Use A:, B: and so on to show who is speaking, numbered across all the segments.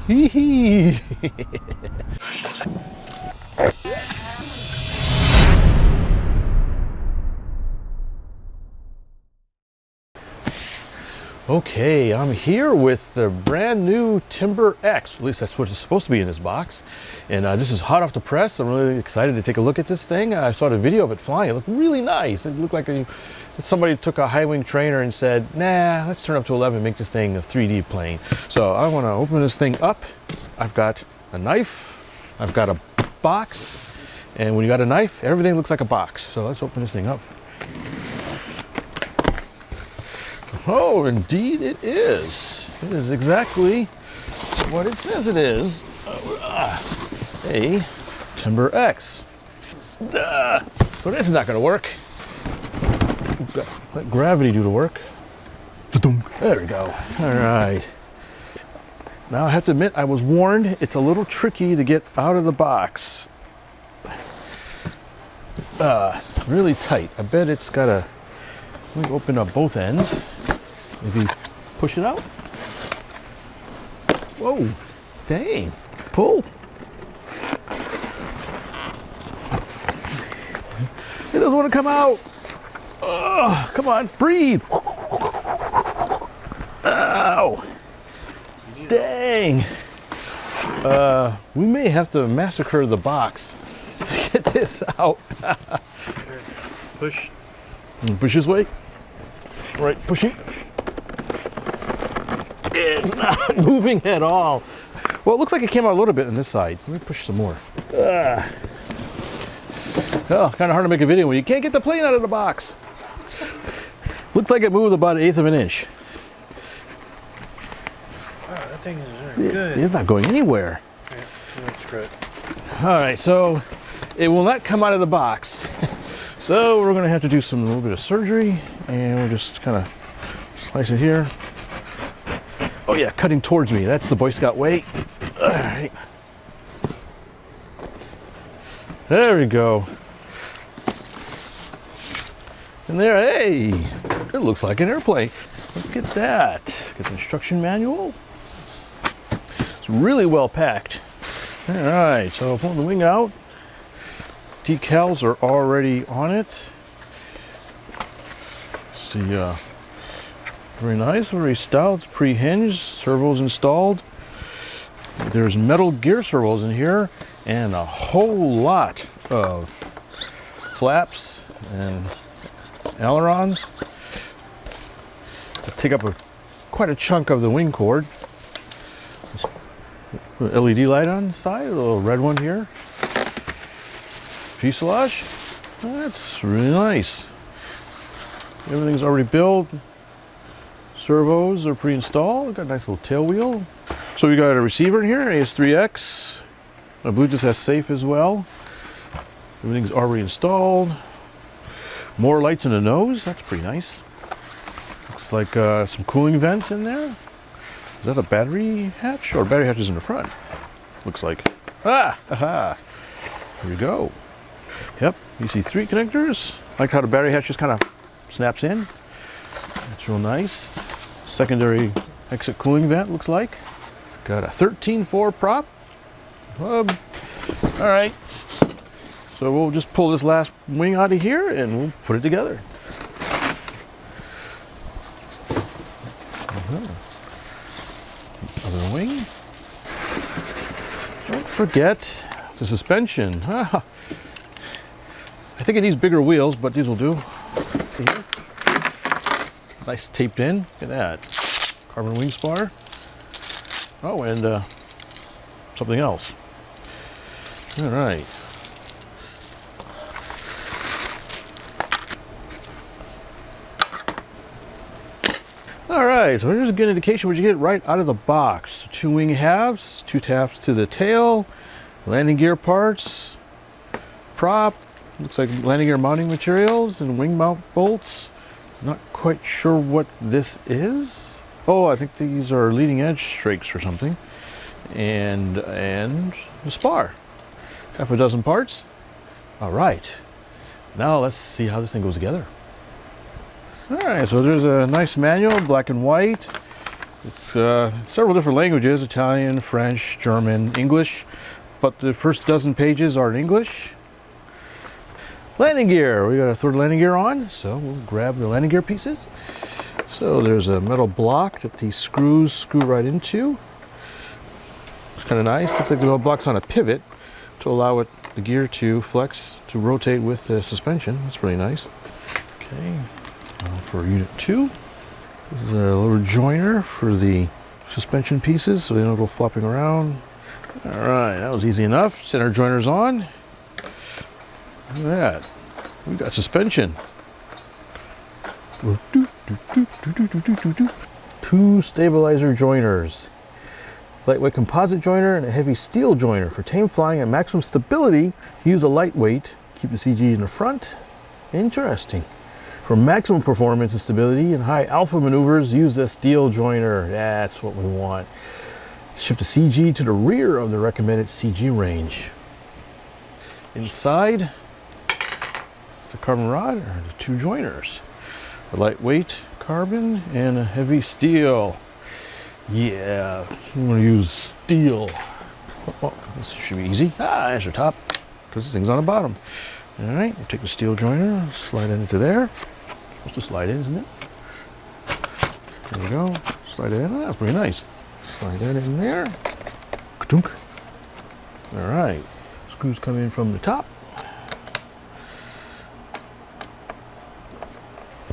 A: Hee hee. Okay, I'm here with the brand new Timber X. At least that's what it's supposed to be in this box. And this is hot off the press. I'm really excited to take a look at this thing. I saw the video of it flying. It looked really nice. It looked like somebody took a high wing trainer and said, nah, let's turn up to 11 and make this thing a 3D plane. So I want to open this thing up. I've got a knife. I've got a box. And when you got a knife, everything looks like a box. So let's open this thing up. Oh, indeed it is. It is exactly what it says it is. A Timber X. So this is not going to work. Let gravity do the work. There we go. All right. Now I have to admit, I was warned. It's a little tricky to get out of the box. Really tight. I bet it's got a... Let me open up both ends. Maybe push it out. Whoa, dang. Pull. It doesn't want to come out. Oh, come on, breathe. Ow. Dang. We may have to massacre the box to get this out.
B: Push.
A: Push this way. All right, pushing. It's not moving at all. Well, it looks like it came out a little bit on this side. Let me push some more. Oh, kind of hard to make a video when you can't get the plane out of the box. Looks like it moved about 1/8 of an inch.
B: Wow, that thing is good.
A: It's not going anywhere.
B: Yeah, that's great.
A: All right, so it will not come out of the box. So we're going to have to do a little bit of surgery, and we'll just kind of slice it here. Oh yeah, cutting towards me. That's the Boy Scout way. All right. There we go. And there, hey, it looks like an airplane. Look at that. Get the instruction manual. It's really well packed. All right, so pulling the wing out. Decals are already on it. See, very nice, very stout, pre-hinged, servos installed. There's metal gear servos in here and a whole lot of flaps and ailerons to take up quite a chunk of the wing cord. LED light on the side, a little red one here. Fuselage, that's really nice. Everything's already built. Servos are pre-installed. Got a nice little tail wheel. So we got a receiver in here, AS3X. My Bluetooth has safe as well. Everything's already installed. More lights in the nose. That's pretty nice. Looks like some cooling vents in there. Is that a battery hatch? Or battery hatch is in the front. Looks like. Ah! Aha! Here we go. Yep, EC3 connectors. Like how the battery hatch just kind of snaps in. That's real nice. Secondary exit cooling vent looks like. It's got a 13.4 prop. All right. So we'll just pull this last wing out of here and we'll put it together. Other wing. Don't forget the suspension. I think it needs bigger wheels, but these will do. Here. Nice taped in. Look at that. Carbon wing spar. Oh, and something else. All right. All right, so here's a good indication what you get right out of the box. 2 wing halves, 2 taps to the tail, landing gear parts, prop, looks like landing gear mounting materials and wing mount bolts. Not quite sure what this is. Oh, I think these are leading edge strakes or something. And the spar. Half a dozen parts. All right, now let's see how this thing goes together. All right, so there's a nice manual, black and white. It's several different languages: Italian, French, German, English, but the first dozen pages are in English. Landing gear. We got a third landing gear on, so we'll grab the landing gear pieces. So there's a metal block that these screws screw right into. It's kind of nice. Looks like the metal block's on a pivot to allow the gear to flex, to rotate with the suspension. That's really nice. Okay, now for unit 2. This is a little joiner for the suspension pieces so they don't go flopping around. All right, that was easy enough. Center joiners on. Look at that. We got suspension. 2 stabilizer joiners. Lightweight composite joiner and a heavy steel joiner. For tame flying and maximum stability, use a lightweight. Keep the CG in the front. Interesting. For maximum performance and stability and high alpha maneuvers, use a steel joiner. That's what we want. Shift the CG to the rear of the recommended CG range. Inside, the carbon rod are the 2 joiners. A lightweight carbon and a heavy steel. Yeah, I'm gonna use steel. Oh, this should be easy. There's your top, because this thing's on the bottom. All right, we'll take the steel joiner, slide it into there. Supposed to slide in, isn't it? There we go. Slide it in. Oh, that's pretty nice. Slide that in there. Ka-dunk. All right. Screws come in from the top.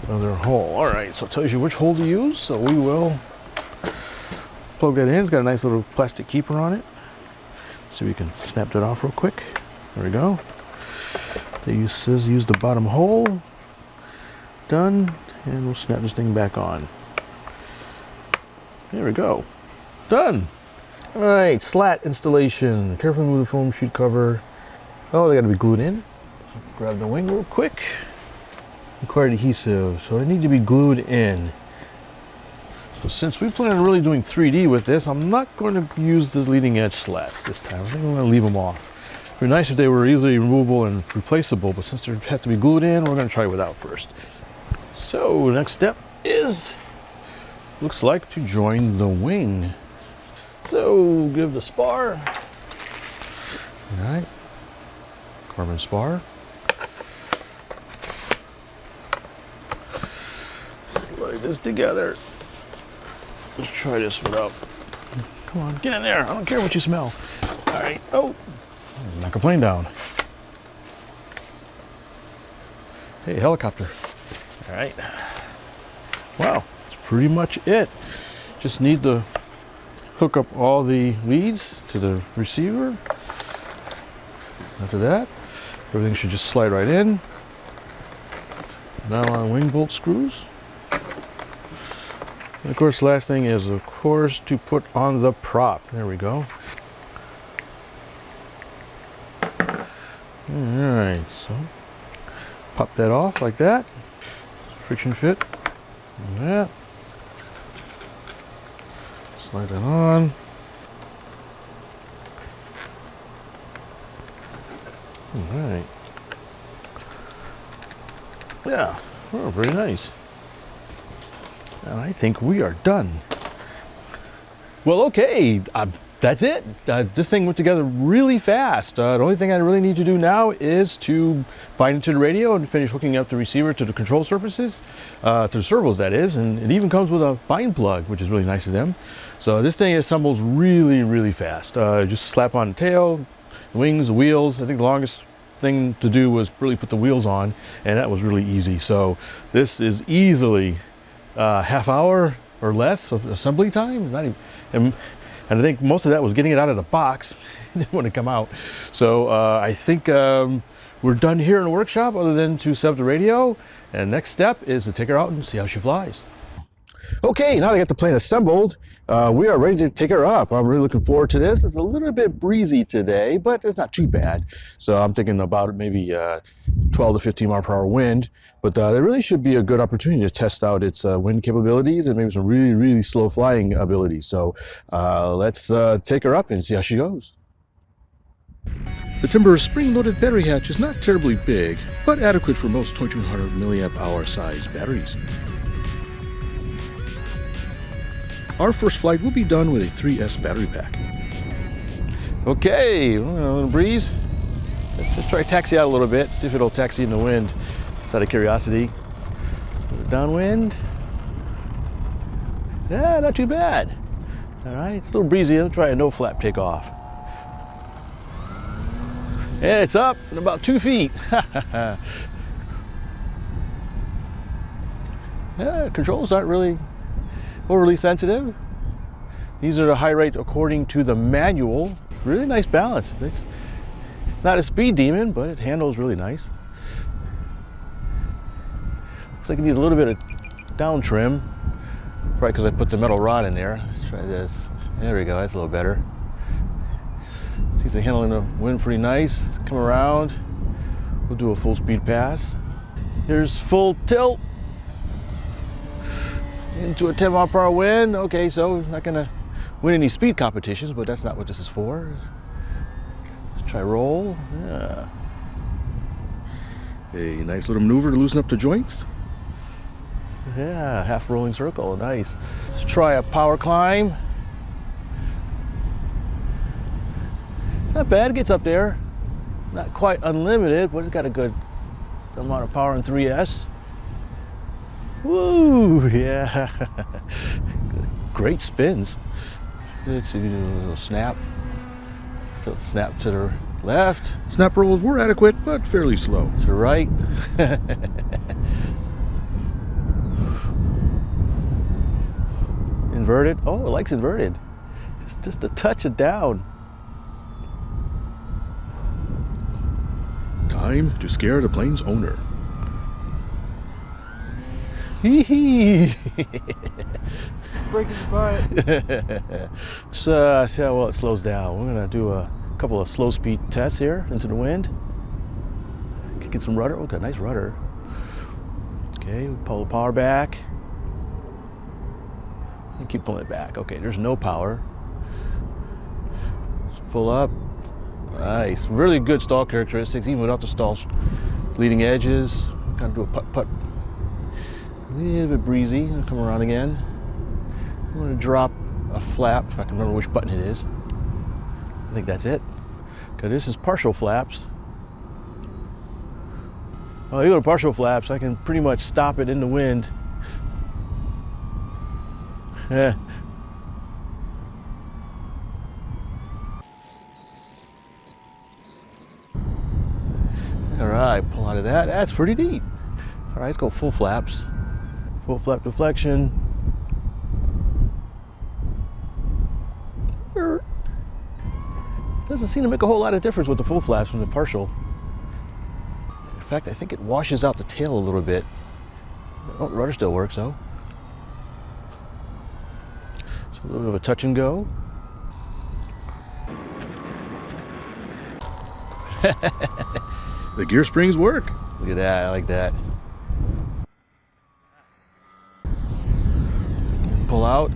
A: Another hole. All right, so it tells you which hole to use. So we will plug that in. It's got a nice little plastic keeper on it. So we can snap that off real quick. There we go. It says use the bottom hole. Done. And we'll snap this thing back on. There we go. Done. All right, slat installation. Carefully move the foam sheet cover. Oh, they got to be glued in. So grab the wing real quick. Required adhesive, so they need to be glued in. So since we plan on really doing 3D with this, I'm not going to use the leading edge slats this time. I think I'm going to leave them off. It'd be nice if they were easily removable and replaceable, but since they have to be glued in, we're going to try without first. So next step is, looks like, to join the wing. So give the spar. All right, carbon spar. Slide this together. Let's try this without. Come on, get in there. I don't care what you smell. All right. Oh, knock a plane down. Hey, helicopter. All right. Wow, that's pretty much it. Just need to hook up all the leads to the receiver. After that, everything should just slide right in. Now on wing bolt screws. And of course, last thing is, of course, to put on the prop. There we go. All right, so pop that off like that. Friction fit. Like that. Slide it on. All right. Yeah, oh, very nice. And I think we are done. Well, okay, that's it. This thing went together really fast. The only thing I really need to do now is to bind it to the radio and finish hooking up the receiver to the control surfaces, to the servos that is, and it even comes with a bind plug, which is really nice of them. So this thing assembles really, really fast. Just slap on the tail, the wings, the wheels. I think the longest thing to do was really put the wheels on, and that was really easy. So this is easily half hour or less of assembly time. Not even, and I think most of that was getting it out of the box. It didn't want to come out. So I think we're done here in the workshop, other than to set up the radio. And next step is to take her out and see how she flies. Okay, now that I got the plane assembled, we are ready to take her up. I'm really looking forward to this. It's a little bit breezy today, but it's not too bad. So I'm thinking about maybe 12 to 15 mile per hour wind, but it really should be a good opportunity to test out its wind capabilities and maybe some really, really slow flying abilities. So let's take her up and see how she goes. The Timber spring-loaded battery hatch is not terribly big, but adequate for most 2200 milliamp hour size batteries.
C: Our first flight will be done with a 3S battery pack.
A: Okay, a little breeze. Let's just try to taxi out a little bit, see if it'll taxi in the wind, just out of curiosity. Downwind. Yeah, not too bad. All right, it's a little breezy. Let's try a no flap takeoff. And it's up in about 2 feet. Yeah, controls aren't really overly sensitive. These are the high rate according to the manual. Really nice balance. It's not a speed demon, but it handles really nice. Looks like it needs a little bit of down trim. Probably because I put the metal rod in there. Let's try this. There we go, that's a little better. Seems to be handling the wind pretty nice. Come around. We'll do a full speed pass. Here's full tilt. Into a 10 mile per hour wind. Okay, so not gonna win any speed competitions, but that's not what this is for. Let's try roll. Yeah.
C: A nice little maneuver to loosen up the joints.
A: Yeah, half rolling circle, nice. Let's try a power climb. Not bad, it gets up there. Not quite unlimited, but it's got a good amount of power in 3S. Woo, yeah. Great spins. Let's see, do a little snap. So snap to the left.
C: Snap rolls were adequate, but fairly slow.
A: To the right. Inverted. Oh, it likes inverted. Just a touch of down.
C: Time to scare the plane's owner.
A: Hee hee.
B: Breaking the butt.
A: So, see how well it slows down. We're gonna do a couple of slow speed tests here into the wind. Get some rudder. Oh, got a nice rudder. Okay, we'll pull the power back. And keep pulling it back. Okay, there's no power. Let's pull up. Nice. Really good stall characteristics, even without the stalls. Leading edges. Kind of do a putt-putt. A little bit breezy. I'll come around again. I'm going to drop a flap, if I can remember which button it is. I think that's it. Okay, this is partial flaps. Oh, you go to partial flaps, I can pretty much stop it in the wind. Yeah. All right, pull out of that. That's pretty neat. All right, let's go full flaps. Full flap deflection. Doesn't seem to make a whole lot of difference with the full flaps from the partial. In fact, I think it washes out the tail a little bit. Oh, the rudder still works though. So a little bit of a touch and go.
C: The gear springs work.
A: Look at that, I like that. Pull out.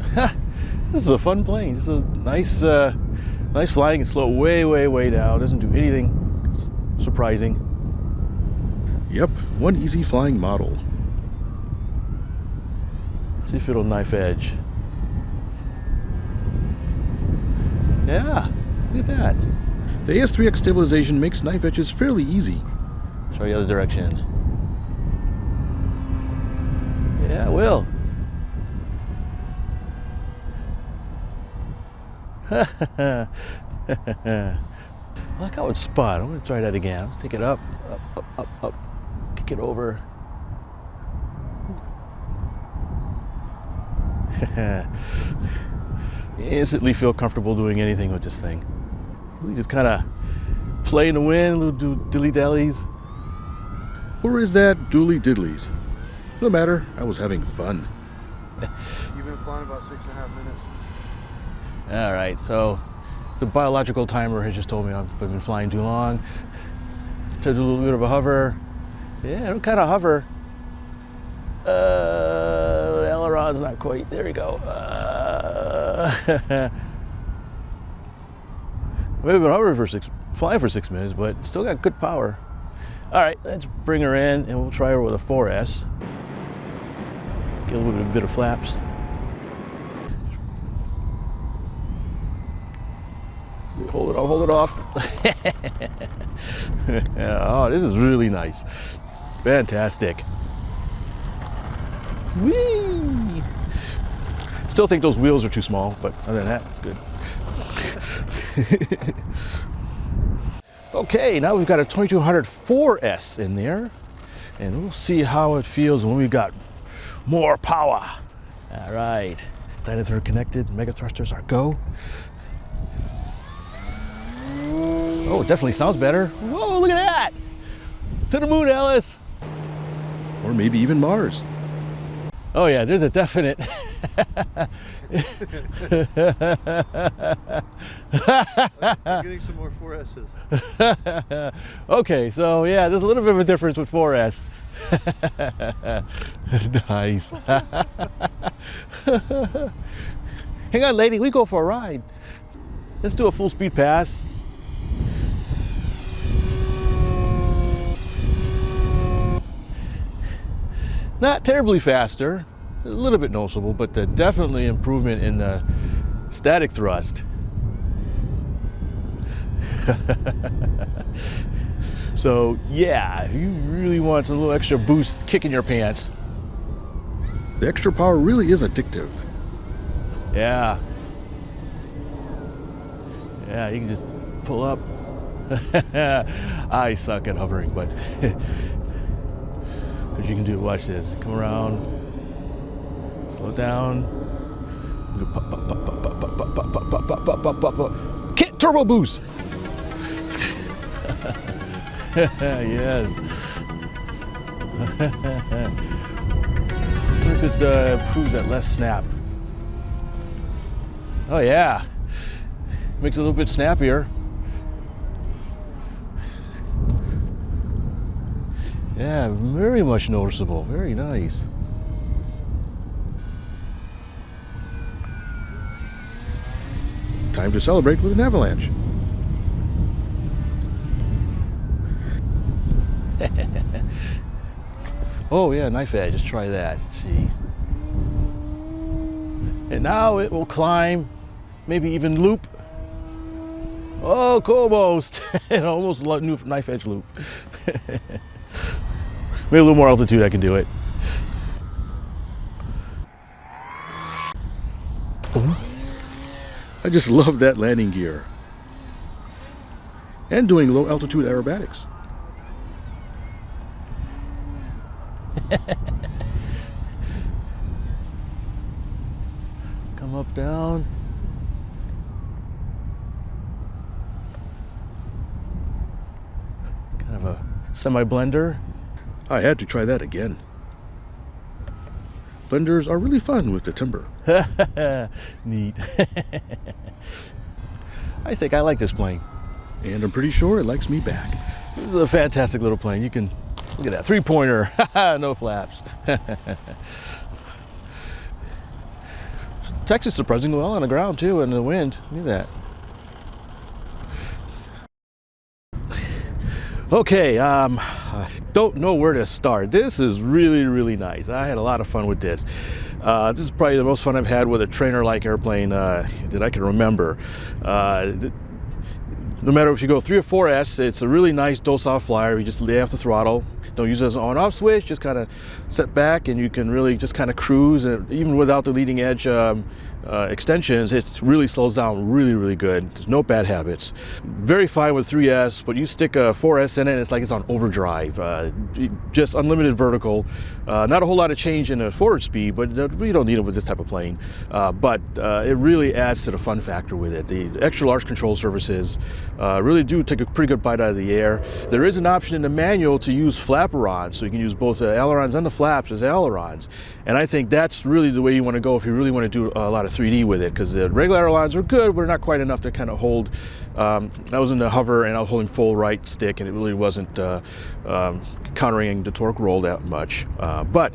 A: This is a fun plane. This is a nice, nice flying. It's slow way, way, way down. Doesn't do anything surprising.
C: Yep, one easy flying model.
A: See if it'll knife edge. Yeah, look at that.
C: The AS3X stabilization makes knife edges fairly easy.
A: Try the other direction. Yeah, it will. I like how it's spun. I'm going to try that again. Let's take it up, up, up, up, up. Kick it over. Instantly feel comfortable doing anything with this thing. We just kind of play in the wind, little dilly-dallies.
C: Or is that dooley diddlies? No matter, I was having fun.
B: You've been flying about 6.5 minutes.
A: All right, so the biological timer has just told me I've been flying too long. Let's do a little bit of a hover. Yeah, what kind of hover? The aileron's not quite, there you go. We've been hovering flying for 6 minutes, but still got good power. All right, let's bring her in and we'll try her with a 4S. Get a little bit of flaps. Hold it off. Yeah, oh, this is really nice. Fantastic. Whee! Still think those wheels are too small, but other than that, it's good. Okay, now we've got a 2200 4S in there, and we'll see how it feels when we've got more power. All right, dinosaur connected, mega thrusters are go. Oh, it definitely sounds better. Whoa, look at that! To the moon, Alice!
C: Or maybe even Mars.
A: Oh yeah, there's a definite.
B: I'm getting some more 4S's.
A: Okay, so yeah, there's a little bit of a difference with 4S. Nice. Hang on, lady, we go for a ride. Let's do a full speed pass. Not terribly faster, a little bit noticeable, but definitely improvement in the static thrust. So yeah, if you really want a little extra boost kick in your pants.
C: The extra power really is addictive.
A: Yeah. Yeah, you can just pull up. I suck at hovering, but what you can do, watch this. Come around, slow down. Kit turbo boost. Yes. What if it improves that less snap? Oh yeah, makes it a little bit snappier. Yeah, very much noticeable. Very nice.
C: Time to celebrate with an avalanche.
A: Oh yeah, knife edge. Let's try that. Let's see. And now it will climb, maybe even loop. Oh, almost. It almost new knife edge loop. Maybe a little more altitude, I can do it.
C: I just love that landing gear. And doing low altitude aerobatics.
A: Come up, down. Kind of a semi-blender.
C: I had to try that again. Blenders are really fun with the timber.
A: Neat. I think I like this plane.
C: And I'm pretty sure it likes me back.
A: This is a fantastic little plane. You can, look at that, three-pointer. No flaps. Texas surprisingly well on the ground too, and the wind. Look at that. Okay, I don't know where to start. This is really, really nice. I had a lot of fun with this. This is probably the most fun I've had with a trainer-like airplane that I can remember. No matter if you go 3 or 4S, it's a really nice docile flyer. You just lay off the throttle. Don't use it as an on-off switch. Just kind of set back, and you can really just kind of cruise. And even without the leading edge extensions, it really slows down really, really good. There's no bad habits. Very fine with 3S, but you stick a 4S in it, it's like it's on overdrive. Just unlimited vertical. Not a whole lot of change in the forward speed, but you don't need it with this type of plane. But it really adds to the fun factor with it. The extra large control surfaces really do take a pretty good bite out of the air. There is an option in the manual to use flaperons, so you can use both the ailerons and the flaps as ailerons. And I think that's really the way you want to go if you really want to do a lot of 3D with it, because the regular ailerons are good, but not quite enough to kind of hold. I was in the hover and I was holding full right stick, and it really wasn't countering the torque roll that much. But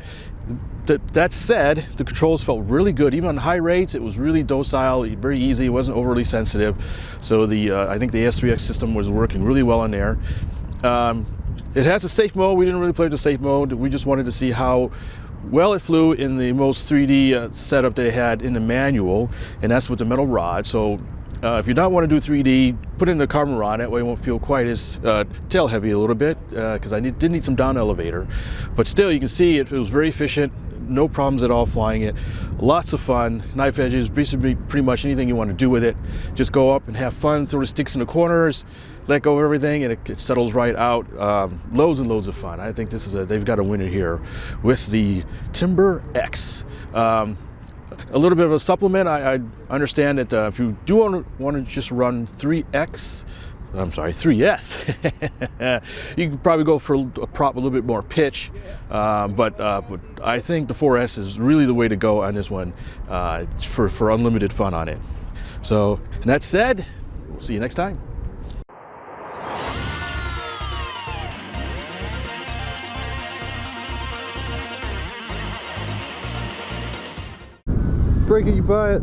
A: that said, the controls felt really good. Even on high rates, it was really docile, very easy. It wasn't overly sensitive. So I think the AS3X system was working really well in there. It has a safe mode. We didn't really play with the safe mode. We just wanted to see how well it flew in the most 3D setup they had in the manual, and that's with the metal rod. So If you don't want to do 3D, put in the carbon rod. That way it won't feel quite as tail heavy a little bit, because I did need some down elevator. But still, you can see it was very efficient. No problems at all flying it. Lots of fun. Knife edges, basically pretty much anything you want to do with it. Just go up and have fun, throw the sticks in the corners, let go of everything, and it settles right out. Loads and loads of fun. I think this is they've got a winner here with the Timber X. A little bit of a supplement. I understand that if you do want to just run 3S, you could probably go for a prop a little bit more pitch, but I think the 4S is really the way to go on this one for unlimited fun on it. So, and that said, we'll see you next time.
B: Break it, you buy it.